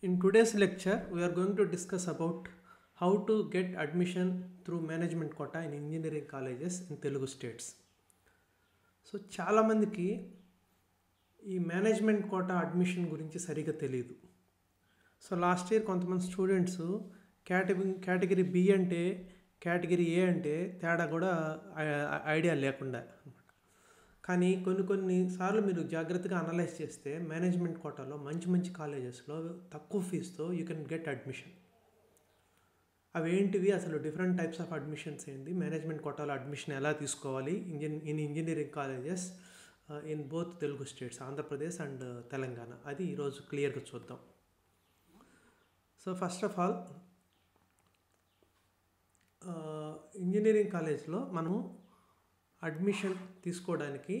In today's lecture, we are going to discuss about how to get admission through management quota in engineering colleges in Telugu states. So చాలామందికి ఈ management quota admission గురించి సరిగ్గా తెలియదు. So last year కొంతమంది students category B అంటే category A అంటే తేడా కూడా ఐడియా లేకుండా అనమాట. కానీ కొన్ని సార్లు మీరు జాగ్రత్తగా అనలైజ్ చేస్తే మేనేజ్మెంట్ కోటాలో మంచి కాలేజెస్లో తక్కువ ఫీజుతో యూ కెన్ గెట్ అడ్మిషన్. అవేంటివి, అసలు డిఫరెంట్ టైప్స్ ఆఫ్ అడ్మిషన్స్ ఏంటి, మేనేజ్మెంట్ కోటాలో అడ్మిషన్ ఎలా తీసుకోవాలి in engineering colleges in both Telugu states Andhra Pradesh and Telangana, అది ఈరోజు క్లియర్గా చూద్దాం. So first of all engineering కాలేజ్లో మనము అడ్మిషన్ తీసుకోవడానికి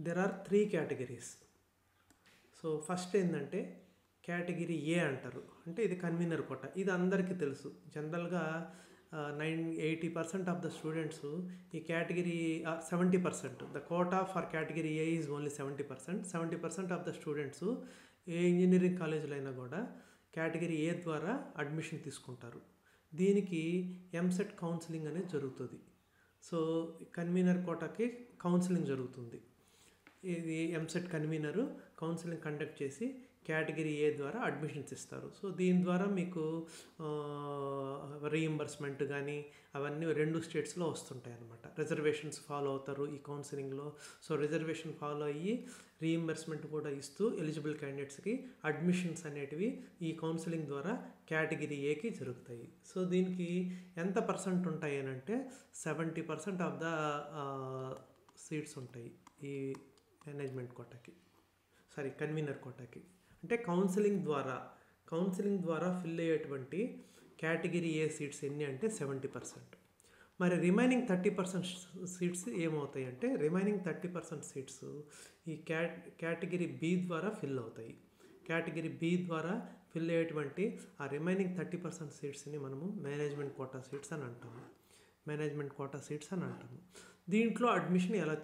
there are 3 categories. So first ఏంటంటే కేటగిరీ ఏ అంటారు, అంటే ఇది కన్వీనర్ కోటా. ఇది అందరికీ తెలుసు. జనరల్గా 80% ఆఫ్ ద స్టూడెంట్స్ ఈ category 70%, the quota for category A is only 70% of the students ఏ ఇంజనీరింగ్ కాలేజీలో అయినా కూడా కేటగిరీ ఏ ద్వారా అడ్మిషన్ తీసుకుంటారు. దీనికి ఎంసెట్ కౌన్సిలింగ్ అనేది జరుగుతుంది. సో కన్వీనర్ కోటాకి కౌన్సిలింగ్ జరుగుతుంది. ఇది ఎంసెట్ కన్వీనరు కౌన్సిలింగ్ కండక్ట్ చేసి కేటగిరీ ఏ ద్వారా అడ్మిషన్స్ ఇస్తారు. సో దీని ద్వారా మీకు రీయింబర్స్మెంట్ కానీ అవన్నీ 2 స్టేట్స్లో వస్తుంటాయి అన్నమాట. రిజర్వేషన్స్ ఫాలో అవుతారు ఈ కౌన్సిలింగ్లో. సో రిజర్వేషన్ ఫాలో అయ్యి రీయింబర్స్మెంట్ కూడా ఇస్తూ ఎలిజిబుల్ క్యాండిడేట్స్కి అడ్మిషన్స్ అనేటివి ఈ కౌన్సిలింగ్ ద్వారా కేటగిరీ ఏకి జరుగుతాయి. సో దీనికి ఎంత పర్సెంట్ ఉంటాయి అని అంటే 70% ఆఫ్ ద సీట్స్ ఉంటాయి ఈ మేనేజ్మెంట్ కోటాకి, కన్వీనర్ కోటాకి. అంటే కౌన్సిలింగ్ ద్వారా ఫిల్ అయ్యేటువంటి కేటగిరీ ఏ సీట్స్ ఎన్ని అంటే 70%. మరి రిమైనింగ్ 30% సీట్స్ ఏమవుతాయి అంటే రిమైనింగ్ 30% సీట్స్ ఈ కేటగిరీ బి ద్వారా ఫిల్ అవుతాయి. కేటగిరీ బి ద్వారా ఫిల్ అయ్యేటువంటి ఆ రిమైనింగ్ 30% సీట్స్ని మనము మేనేజ్మెంట్ కోటా సీట్స్ అని అంటాము. దీంట్లో అడ్మిషన్ ఎలా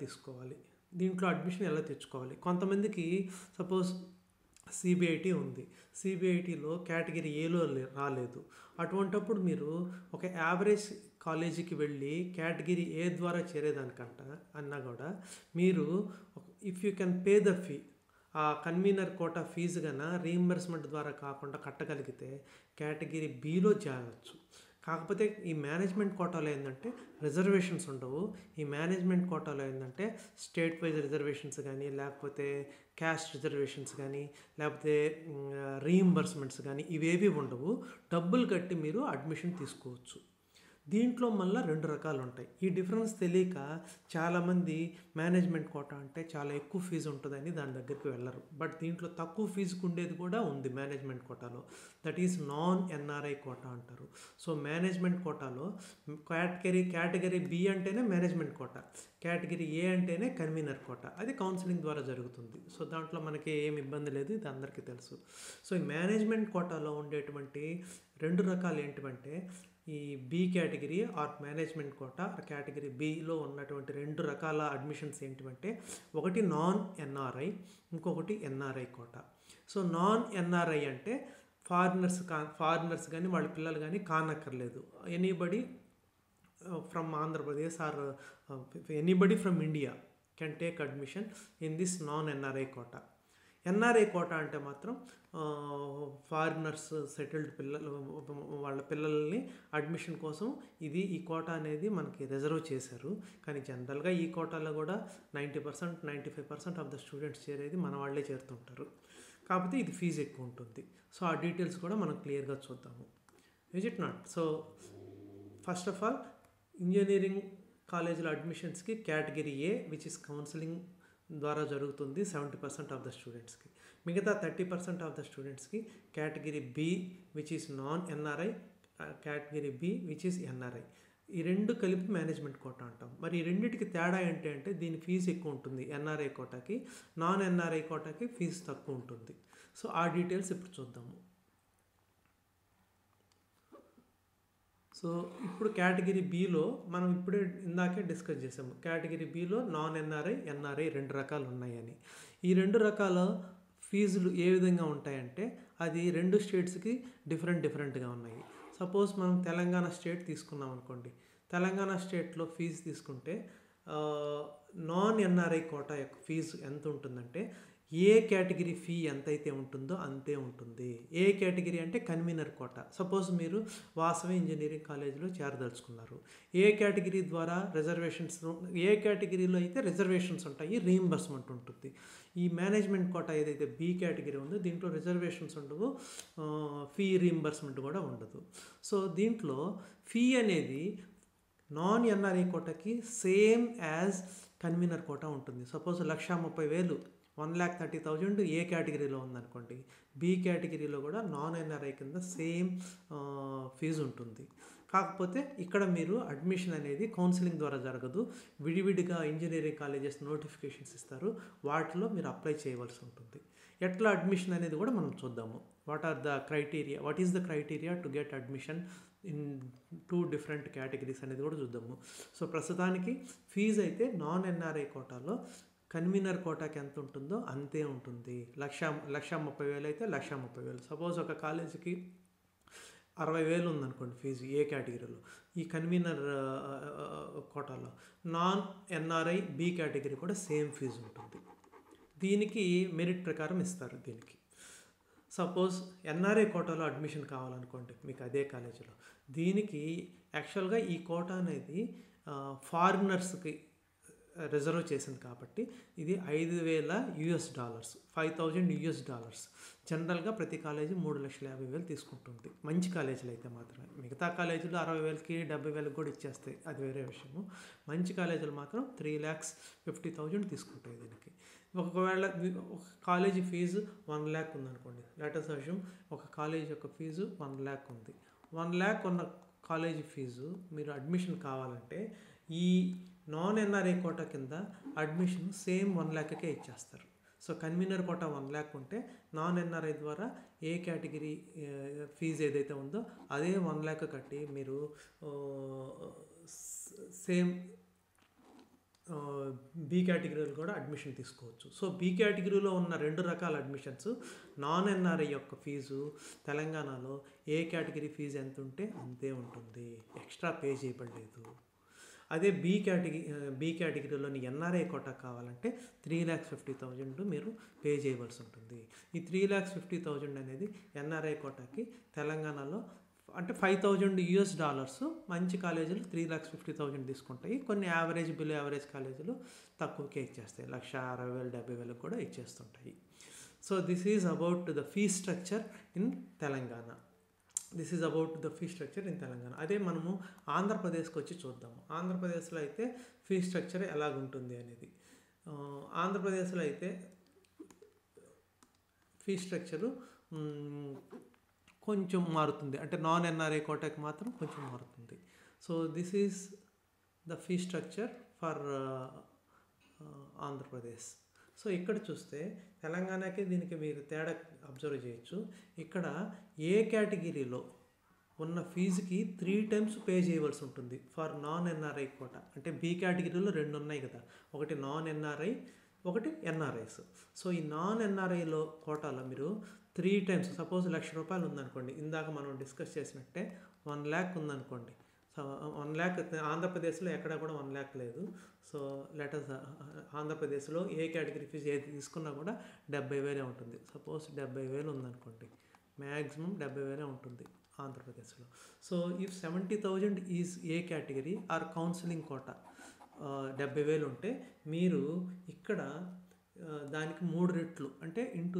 తెచ్చుకోవాలి? కొంతమందికి సపోజ్ సిబిఐటి ఉంది, సిబిఐటిలో కేటగిరీ ఏలో రాలేదు. అటువంటప్పుడు మీరు ఒక యావరేజ్ కాలేజీకి వెళ్ళి కేటగిరీ ఏ ద్వారా అన్నా కూడా మీరు if you can pay the fee, ఆ కన్వీనర్ కోటా ఫీజు కన్నా రీయింబర్స్మెంట్ ద్వారా కాకుండా కట్టగలిగితే కేటగిరీ బిలో చేరవచ్చు. కాకపోతే ఈ మేనేజ్మెంట్ కోటాలో ఏంటంటే రిజర్వేషన్స్ ఉండవు. ఈ మేనేజ్మెంట్ కోటాలో ఏంటంటే స్టేట్ వైజ్ రిజర్వేషన్స్ కానీ, లేకపోతే క్యాస్ట్ రిజర్వేషన్స్ కానీ, లేకపోతే రీయింబర్స్మెంట్స్ కానీ ఇవేవి ఉండవు. డబ్బులు కట్టి మీరు అడ్మిషన్ తీసుకోవచ్చు. దీంట్లో మళ్ళీ 2 రకాలు ఉంటాయి. ఈ డిఫరెన్స్ తెలియక చాలామంది మేనేజ్మెంట్ కోటా అంటే చాలా ఎక్కువ ఫీజు ఉంటుందని దాని దగ్గరికి వెళ్ళరు. బట్ దీంట్లో తక్కువ ఫీజుకు ఉండేది కూడా ఉంది మేనేజ్మెంట్ కోటాలో. That is non NRI quota అంటారు. సో మేనేజ్మెంట్ కోటాలో కేటగిరీ బి అంటేనే మేనేజ్మెంట్ కోటా, కేటగిరీ ఏ అంటేనే కన్వీనర్ కోటా. అది కౌన్సిలింగ్ ద్వారా జరుగుతుంది. సో దాంట్లో మనకి ఏమి ఇబ్బంది లేదు, ఇది అందరికీ తెలుసు. సో ఈ మేనేజ్మెంట్ కోటాలో ఉండేటువంటి 2 రకాలు ఏంటివంటే ఈ B category or management quota category below ఉన్నటువంటి 2 రకాల అడ్మిషన్స్ ఏంటివంటే ఒకటి నాన్ ఎన్ఆర్ఐ, ఇంకొకటి NRI quota. So non NRI అంటే ఫారినర్స్ కానీ వాళ్ళ పిల్లలు కానీ కానక్కర్లేదు. Anybody from Andhra Pradesh or anybody from India can take admission in this non NRI quota. NRI quota అంటే మాత్రం ఫారినర్స్ సెటిల్డ్ వాళ్ళ పిల్లల్ని అడ్మిషన్ కోసం ఈ కోటా అనేది మనకి రిజర్వ్ చేశారు. కానీ జనరల్గా ఈ కోటాలో కూడా 90%, 95% ఆఫ్ ద స్టూడెంట్స్ చేరేది మన వాళ్ళే చేరుతుంటారు. కాకపోతే ఇది ఫీజు ఎక్కువ ఉంటుంది. సో ఆ డీటెయిల్స్ కూడా మనం క్లియర్గా చూద్దాము. Is it not? So first of all engineering కాలేజీల అడ్మిషన్స్కి category A which is counselling ద్వారా జరుగుతుంది 70% ఆఫ్ ద స్టూడెంట్స్కి. మిగతా 30% ఆఫ్ ద స్టూడెంట్స్కి category B which is non NRI, category B which is NRI. ఈ 2 కలిపి మేనేజ్మెంట్ కోటా అంటాం. మరి ఈ రెండింటికి తేడా ఏంటి అంటే దీని ఫీజు ఎక్కువ ఉంటుంది ఎన్ఆర్ఐ కోటాకి, నాన్ ఎన్ఆర్ఐ కోటాకి ఫీజు తక్కువ ఉంటుంది. సో ఆ డీటెయిల్స్ ఇప్పుడు చూద్దాము. సో ఇప్పుడు కేటగిరీ బిలో మనం ఇందాకే డిస్కస్ చేసాము. Category below non NRI, NRI 2 రకాలు ఉన్నాయని. ఈ 2 రకాల ఫీజులు ఏ విధంగా ఉంటాయంటే అది 2 స్టేట్స్కి డిఫరెంట్గా ఉన్నాయి. సపోజ్ మనం తెలంగాణ స్టేట్ తీసుకున్నాం అనుకోండి. తెలంగాణ స్టేట్లో ఫీజు తీసుకుంటే నాన్ ఎన్ఆర్ఐ కోటా యొక్క ఫీజు ఎంత ఉంటుందంటే ఏ కేటగిరీ ఫీ ఎంతైతే ఉంటుందో అంతే ఉంటుంది. ఏ కేటగిరీ అంటే కన్వీనర్ కోటా. సపోజ్ మీరు వాసవి ఇంజనీరింగ్ కాలేజీలో చేరదలుచుకున్నారు. ఏ కేటగిరీ ద్వారా రిజర్వేషన్స్, ఏ కేటగిరీలో అయితే రిజర్వేషన్స్ ఉంటాయి, రీయింబర్స్మెంట్ ఉంటుంది. ఈ మేనేజ్మెంట్ కోటా ఏదైతే బి కేటగిరీ ఉందో దీంట్లో రిజర్వేషన్స్ ఉండవు, ఫీ రీయింబర్స్మెంట్ కూడా ఉండదు. సో దీంట్లో ఫీ అనేది నాన్ ఎన్ఆర్ఐ కోటాకి సేమ్ యాజ్ కన్వీనర్ కోటా ఉంటుంది. సపోజ్ 1,30,000 1,30,000 ఏ కేటగిరీలో ఉందనుకోండి, బి కేటగిరీలో కూడా నాన్ ఎన్ఆర్ఐ కింద సేమ్ ఫీజు ఉంటుంది. కాకపోతే ఇక్కడ మీరు అడ్మిషన్ అనేది కౌన్సిలింగ్ ద్వారా జరగదు, విడివిడిగా ఇంజనీరింగ్ కాలేజెస్ నోటిఫికేషన్స్ ఇస్తారు, వాటిలో మీరు అప్లై చేయవలసి ఉంటుంది. ఎట్లా అడ్మిషన్ అనేది కూడా మనం చూద్దాము. What is the criteria to get admission in 2 different categories అనేది కూడా చూద్దాము. సో ప్రస్తుతానికి ఫీజు అయితే నాన్ ఎన్ఆర్ఐ కోటాలో కన్వీనర్ కోటాకి ఎంత ఉంటుందో అంతే ఉంటుంది. 1,30,000 అయితే 1,30,000. సపోజ్ ఒక కాలేజీకి 60,000 ఉందనుకోండి ఫీజు ఏ కేటగిరీలో, ఈ కన్వీనర్ కోటాలో. నాన్ ఎన్ఆర్ఐ బి కేటగిరీ కూడా సేమ్ ఫీజు ఉంటుంది. దీనికి మెరిట్ ప్రకారం ఇస్తారు. దీనికి సపోజ్ ఎన్ఆర్ఐ కోటాలో అడ్మిషన్ కావాలనుకోండి మీకు అదే కాలేజీలో, దీనికి యాక్చువల్గా ఈ కోటా అనేది ఫారినర్స్కి రిజర్వ్ చేసింది కాబట్టి ఇది $5,000, $5,000. జనరల్గా ప్రతి కాలేజీ 3,50,000 తీసుకుంటుంది, మంచి కాలేజీలు అయితే మాత్రమే. మిగతా కాలేజీలు 60,000కి 70,000 కూడా ఇచ్చేస్తాయి, అది వేరే విషయము. మంచి కాలేజీలు మాత్రం 3,50,000 తీసుకుంటాయి దీనికి. ఒకవేళ ఒక కాలేజీ ఫీజు 1 lakh ఉందనుకోండి, లెటర్స్ అజ్యూమ్ ఒక కాలేజీ యొక్క ఫీజు 1 lakh ఉంది. 1 lakh ఉన్న కాలేజీ ఫీజు మీరు అడ్మిషన్ కావాలంటే ఈ నాన్ ఎన్ఆర్ఐ కోటా కింద అడ్మిషన్ సేమ్ 1 lakh ఇచ్చేస్తారు. సో కన్వీనర్ కోటా 1 lakh ఉంటే నాన్ ఎన్ఆర్ఐ ద్వారా ఏ కేటగిరీ ఫీజు ఏదైతే ఉందో అదే 1 lakh కట్టి మీరు సేమ్ బి కేటగిరీలో కూడా అడ్మిషన్ తీసుకోవచ్చు. సో బి కేటగిరీలో ఉన్న 2 రకాల అడ్మిషన్స్, నాన్ ఎన్ఆర్ఐ యొక్క ఫీజు తెలంగాణలో ఏ కేటగిరీ ఫీజు ఎంత ఉంటే అంతే ఉంటుంది, ఎక్స్ట్రా పే చేయబడలేదు. అదే బి కేటగిరీలోని ఎన్ఆర్ఐ కోటా కావాలంటే 3,50,000 మీరు పే చేయవలసి ఉంటుంది. ఈ 3,50,000 అనేది ఎన్ఆర్ఐ కోటాకి తెలంగాణలో అంటే $5,000 మంచి కాలేజీలు 3,50,000 తీసుకుంటాయి. కొన్ని బిలో యావరేజ్ కాలేజీలు తక్కువకే ఇచ్చేస్తాయి, 1,60,000 70,000 కూడా ఇచ్చేస్తుంటాయి. So this is about the fee structure in Telangana. అదే మనము ఆంధ్రప్రదేశ్కి వచ్చి చూద్దాము. ఆంధ్రప్రదేశ్లో అయితే ఫీ స్ట్రక్చర్ ఎలాగుంటుంది అనేది. ఆంధ్రప్రదేశ్లో అయితే ఫీ స్ట్రక్చరు కొంచెం మారుతుంది, అంటే నాన్ ఎన్ఆర్ఐ కోటాకి మాత్రం కొంచెం మారుతుంది. So this is the fee structure for Andhra Pradesh. So ఇక్కడ చూస్తే తెలంగాణకి దీనికి మీరు తేడా అబ్జర్వ్ చేయొచ్చు. ఇక్కడ ఏ కేటగిరీలో ఉన్న ఫీజుకి 3 times పే చేయవలసి ఉంటుంది ఫర్ నాన్ ఎన్ఆర్ఐ కోటా. అంటే బి కేటగిరీలో 2 ఉన్నాయి కదా, ఒకటి నాన్ ఎన్ఆర్ఐ, ఒకటి ఎన్ఆర్ఐస్. సో ఈ నాన్ ఎన్ఆర్ఐలో కోటాలో మీరు 3 times, సపోజ్ ₹1,00,000 ఉందనుకోండి, ఇందాక మనం డిస్కస్ చేసినట్టే 1 lakh ఉందనుకోండి. సో 1 lakh ఆంధ్రప్రదేశ్లో ఎక్కడ కూడా 1 lakh లేదు. సో లెటర్స్ ఆంధ్రప్రదేశ్లో ఏ కేటగిరీ ఫీజు ఏది తీసుకున్నా కూడా 70,000 ఉంటుంది. సపోజ్ 70,000 ఉందనుకోండి, మ్యాక్సిమం 70,000 ఉంటుంది ఆంధ్రప్రదేశ్లో. So if 70,000 is A category or counselling quota 70,000 ఉంటే మీరు ఇక్కడ దానికి 3 రెట్లు అంటే ఇంటూ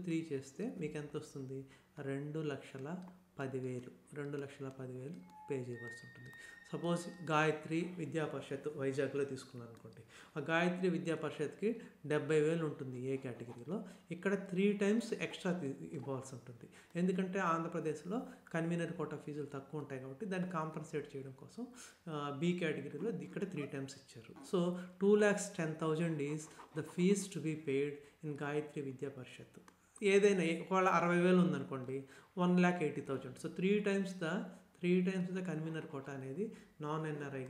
3 చేస్తే మీకు ఎంత వస్తుంది? 2,10,000 పే చేయవలసి ఉంటుంది. సపోజ్ గాయత్రి విద్యా పరిషత్ వైజాగ్లో తీసుకున్నాను అనుకోండి, ఆ గాయత్రి విద్యా పరిషత్కి 70,000 ఉంటుంది ఏ కేటగిరీలో. ఇక్కడ 3 times ఎక్స్ట్రా ఇవ్వాల్సి ఉంటుంది, ఎందుకంటే ఆంధ్రప్రదేశ్లో కన్వీనర్ కోటా ఫీజులు తక్కువ ఉంటాయి కాబట్టి దాన్ని కాంపన్సేట్ చేయడం కోసం బి కేటగిరీలో ఇక్కడ 3 times ఇచ్చారు. So 2,10,000 is the fee to be paid in Gayatri Vidya Parishad. ఏదైనా ఒకవేళ 60,000 ఉందనుకోండి, 1,80,000. So 3 times the convener quota అనేది నాన్ ఎన్ఆర్ఐ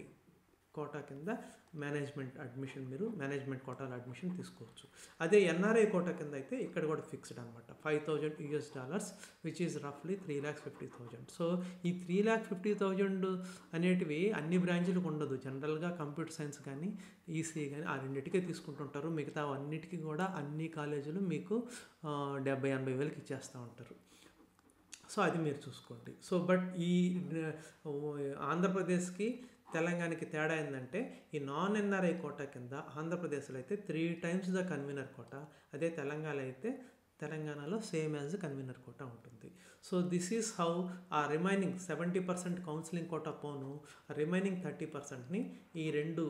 కోటా కింద మేనేజ్మెంట్ అడ్మిషన్ మీరు మేనేజ్మెంట్ కోటాలో అడ్మిషన్ తీసుకోవచ్చు. అదే ఎన్ఆర్ఐ కోటా కింద అయితే ఇక్కడ కూడా ఫిక్స్డ్ అనమాట, $5,000 విచ్ ఈజ్ రఫ్లీ 3,50,000. సో ఈ 3,50,000 అనేటివి అన్ని బ్రాంచులకు ఉండదు. జనరల్గా కంప్యూటర్ సైన్స్ కానీ ఈసీ కానీ ఆ రెండింటికే తీసుకుంటుంటారు. మిగతా అన్నిటికీ కూడా అన్ని కాలేజీలు మీకు 70,000-80,000 వేలకి ఇచ్చేస్తూ ఉంటారు. సో అది మీరు చూసుకోండి. సో బట్ ఈ ఆంధ్రప్రదేశ్కి తెలంగాణకి తేడా ఏంటంటే ఈ నాన్ ఎన్ఆర్ఐ కోటా కింద ఆంధ్రప్రదేశ్లో అయితే 3 times ద కన్వీనర్ కోటా, అదే తెలంగాణలో సేమ్ యాజ్ కన్వీనర్ కోటా ఉంటుంది. సో దిస్ ఈజ్ హౌ ఆ రిమైనింగ్ 70% కౌన్సిలింగ్ కోటా పోను, రిమైనింగ్ 30%ని ఈ రెండు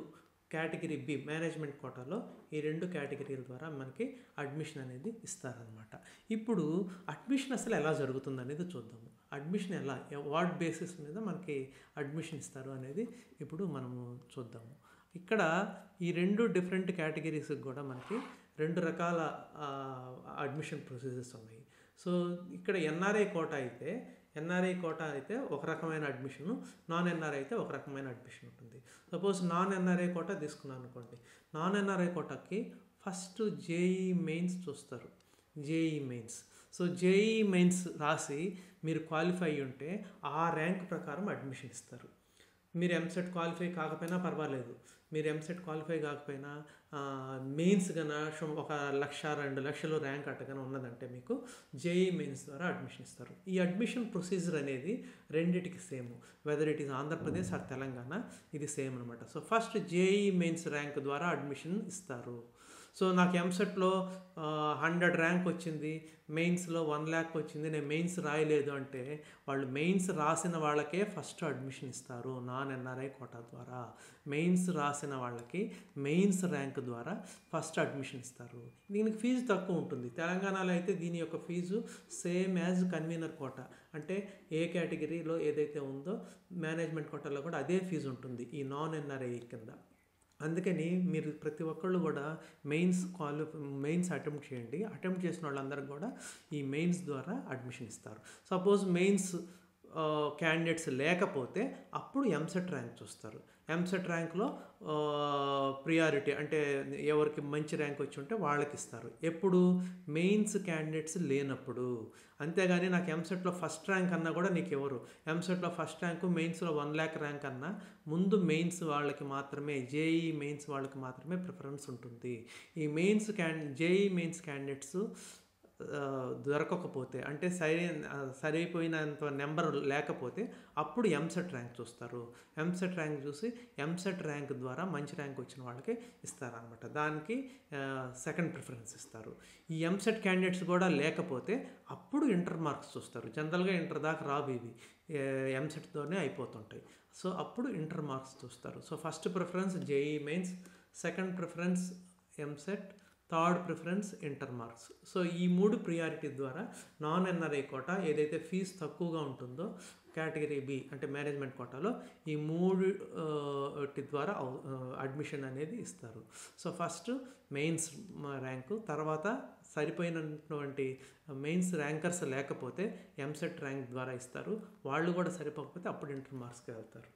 కేటగిరీ బి మేనేజ్మెంట్ కోటాలో ఈ రెండు కేటగిరీల ద్వారా మనకి అడ్మిషన్ అనేది ఇస్తారనమాట. ఇప్పుడు అడ్మిషన్ అసలు ఎలా జరుగుతుంది అనేది చూద్దాము. అడ్మిషన్ ఎలా, వాట్ బేసిస్ మీద మనకి అడ్మిషన్ ఇస్తారు అనేది ఇప్పుడు మనము చూద్దాము. ఇక్కడ ఈ రెండు డిఫరెంట్ కేటగిరీస్కి కూడా మనకి 2 రకాల అడ్మిషన్ ప్రొసీజర్స్ ఉన్నాయి. సో ఇక్కడ ఎన్ఆర్ఐ కోటా అయితే ఒక రకమైన అడ్మిషను, నాన్ ఎన్ఆర్ఐ అయితే ఒక రకమైన అడ్మిషన్ ఉంటుంది. సపోజ్ నాన్ ఎన్ఆర్ఐ కోటా తీసుకున్నాను అనుకోండి. నాన్ ఎన్ఆర్ఐ కోటాకి ఫస్ట్ జేఈ మెయిన్స్ చూస్తారు. సో జేఈ మెయిన్స్ రాసి మీరు క్వాలిఫై ఉంటే ఆ ర్యాంక్ ప్రకారం అడ్మిషన్ ఇస్తారు. మీరు ఎంసెట్ క్వాలిఫై కాకపోయినా పర్వాలేదు, మీరు ఎంసెట్ క్వాలిఫై కాకపోయినా మెయిన్స్ కన్నా 1,00,000-2 లక్షలు ర్యాంక్ అట్టగానే ఉన్నదంటే మీకు జేఈ మెయిన్స్ ద్వారా అడ్మిషన్ ఇస్తారు. ఈ అడ్మిషన్ ప్రొసీజర్ అనేది రెండిటికి same, whether it is Andhra Pradesh or Telangana, ఇది సేమ్ అనమాట. So first JEE mains rank ద్వారా అడ్మిషన్ ఇస్తారు. సో నాకు ఎంసెట్లో 100 ర్యాంక్ వచ్చింది, మెయిన్స్లో 1,00,000 వచ్చింది, నేను మెయిన్స్ రాయలేదు అంటే వాళ్ళు మెయిన్స్ రాసిన వాళ్ళకే ఫస్ట్ అడ్మిషన్ ఇస్తారు. నాన్ ఎన్ఆర్ఐ కోటా ద్వారా మెయిన్స్ రాసిన వాళ్ళకి మెయిన్స్ ర్యాంక్ ద్వారా ఫస్ట్ అడ్మిషన్ ఇస్తారు. దీనికి ఫీజు తక్కువ ఉంటుంది. తెలంగాణలో అయితే దీని యొక్క fee same as convener quota, అంటే ఏ కేటగిరీలో ఏదైతే ఉందో మేనేజ్మెంట్ కోటాలో కూడా అదే ఫీజు ఉంటుంది ఈ నాన్ ఎన్ఆర్ఐ కింద. అందుకని మీరు ప్రతి ఒక్కళ్ళు కూడా మెయిన్స్ అటెంప్ట్ చేయండి. అటెంప్ట్ చేసిన వాళ్ళందరికీ కూడా ఈ మెయిన్స్ ద్వారా అడ్మిషన్ ఇస్తారు. సపోజ్ మెయిన్స్ క్యాండిడేట్స్ లేకపోతే అప్పుడు ఎంసెట్ ర్యాంక్ చూస్తారు. ఎంసెట్ ర్యాంక్లో ప్రియారిటీ అంటే ఎవరికి మంచి ర్యాంక్ వచ్చి ఉంటే వాళ్ళకి ఇస్తారు. ఎప్పుడు మెయిన్స్ క్యాండిడేట్స్ లేనప్పుడు. అంతేగాని నాకు ఎంసెట్లో ఫస్ట్ ర్యాంక్ అన్నా కూడా నీకు ఎవరు, ఎంసెట్లో ఫస్ట్ ర్యాంకు మెయిన్స్లో 1,00,000 ర్యాంక్ అన్నా ముందు మెయిన్స్ వాళ్ళకి మాత్రమే, జేఈ మెయిన్స్ వాళ్ళకి మాత్రమే ప్రిఫరెన్స్ ఉంటుంది. ఈ జేఈ మెయిన్స్ క్యాండిడేట్స్ దొరకకపోతే అంటే సరిపోయినంత నెంబర్ లేకపోతే అప్పుడు ఎంసెట్ ర్యాంక్ చూస్తారు. ఎంసెట్ ర్యాంక్ చూసి ఎంసెట్ ర్యాంక్ ద్వారా మంచి ర్యాంక్ వచ్చిన వాళ్ళకి ఇస్తారనమాట. దానికి సెకండ్ ప్రిఫరెన్స్ ఇస్తారు. ఈ ఎంసెట్ క్యాండిడేట్స్ కూడా లేకపోతే అప్పుడు ఇంటర్ మార్క్స్ చూస్తారు. జనరల్గా ఇంటర్ దాకా రావు ఇవి, ఎంసెట్తోనే అయిపోతుంటాయి. సో అప్పుడు ఇంటర్ మార్క్స్ చూస్తారు. So first preference JEE mains, second preference EAMCET, third preference inter marks. So ఈ 3 ప్రియారిటీ ద్వారా నాన్ ఎన్ఆర్ఐ కోటా ఏదైతే ఫీజు తక్కువగా ఉంటుందో కేటగిరీ బి అంటే మేనేజ్మెంట్ కోటాలో ఈ 3 ద్వారా అడ్మిషన్ అనేది ఇస్తారు. సో ఫస్ట్ మెయిన్స్ ర్యాంకు, తర్వాత సరిపోయినటువంటి మెయిన్స్ ర్యాంకర్స్ లేకపోతే ఎంసెట్ ర్యాంక్ ద్వారా ఇస్తారు. వాళ్ళు కూడా సరిపోకపోతే అప్పుడు ఇంటర్ మార్క్స్కి వెళ్తారు.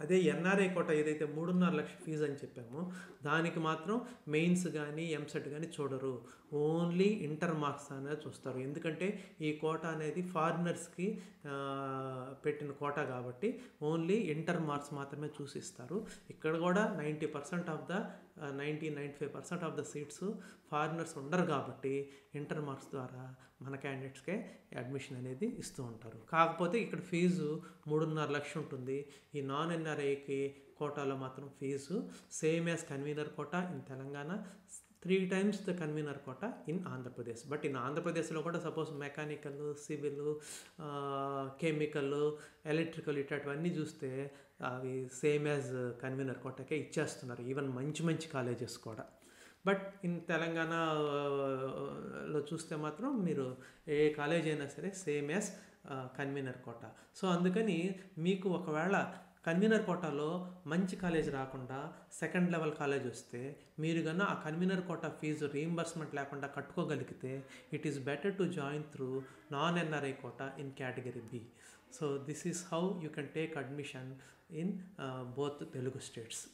అదే ఎన్ఆర్ఐ కోటా ఏదైతే 3.5 లక్షల ఫీజు అని చెప్పామో దానికి మాత్రం మెయిన్స్ కానీ ఎంసెట్ కానీ చూడరు, ఓన్లీ ఇంటర్ మార్క్స్ అనేది చూస్తారు. ఎందుకంటే ఈ కోటా అనేది ఫారినర్స్కి పెట్టిన కోటా కాబట్టి ఓన్లీ ఇంటర్ మార్క్స్ మాత్రమే చూసి ఇస్తారు. ఇక్కడ కూడా 95% ఆఫ్ ద సీట్స్ ఫారినర్స్ ఉండరు కాబట్టి ఇంటర్ మార్క్స్ ద్వారా మన క్యాండిడేట్స్కే అడ్మిషన్ అనేది ఇస్తూ ఉంటారు. కాకపోతే ఇక్కడ ఫీజు 3.5 లక్షలు ఉంటుంది. ఈ నాన్ ఎన్ఆర్ఐకి కోటాలో మాత్రం fee same as convener quota in Telangana, 3 times the convener quota in Andhra Pradesh. But in ఆంధ్రప్రదేశ్లో కూడా suppose mechanical, civil, chemical, electrical ఇట్లాంటివన్నీ చూస్తే అవి సేమ్ యాజ్ కన్వీనర్ కోటాకే ఇచ్చేస్తున్నారు, ఈవెన్ మంచి కాలేజెస్ కూడా. బట్ ఇన్ తెలంగాణలో చూస్తే మాత్రం మీరు ఏ కాలేజ్ అయినా సరే same as convener quota. So అందుకని మీకు ఒకవేళ కన్వీనర్ కోటాలో మంచి కాలేజ్ రాకుండా సెకండ్ లెవెల్ కాలేజ్ వస్తే మీరు కన్నా ఆ కన్వీనర్ కోటా ఫీజు రీయింబర్స్మెంట్ లేకుండా కట్టుకోగలిగితే it is better to join through non NRI quota in category B. So this is how you can take admission in both Telugu states.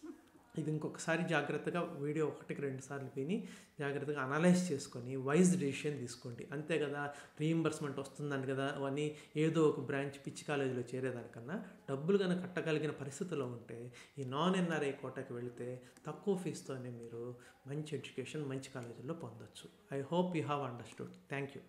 ఇది ఇంకొకసారి జాగ్రత్తగా వీడియో 1-2 సార్లు విని జాగ్రత్తగా అనలైజ్ చేసుకొని వైజ్ డెసిషన్ తీసుకోండి. అంతే కదా, రీయింబర్స్మెంట్ వస్తుందని కదా అని ఏదో ఒక బ్రాంచ్ పిచ్చి కాలేజీలో చేరేదానికన్నా డబ్బులు కనుక కట్టగలిగిన పరిస్థితిలో ఉంటే ఈ నాన్ ఎన్ఆర్ఐ కోటాకి వెళితే తక్కువ ఫీజుతోనే మీరు మంచి ఎడ్యుకేషన్ మంచి కాలేజీల్లో పొందొచ్చు. I hope you have understood. Thank you.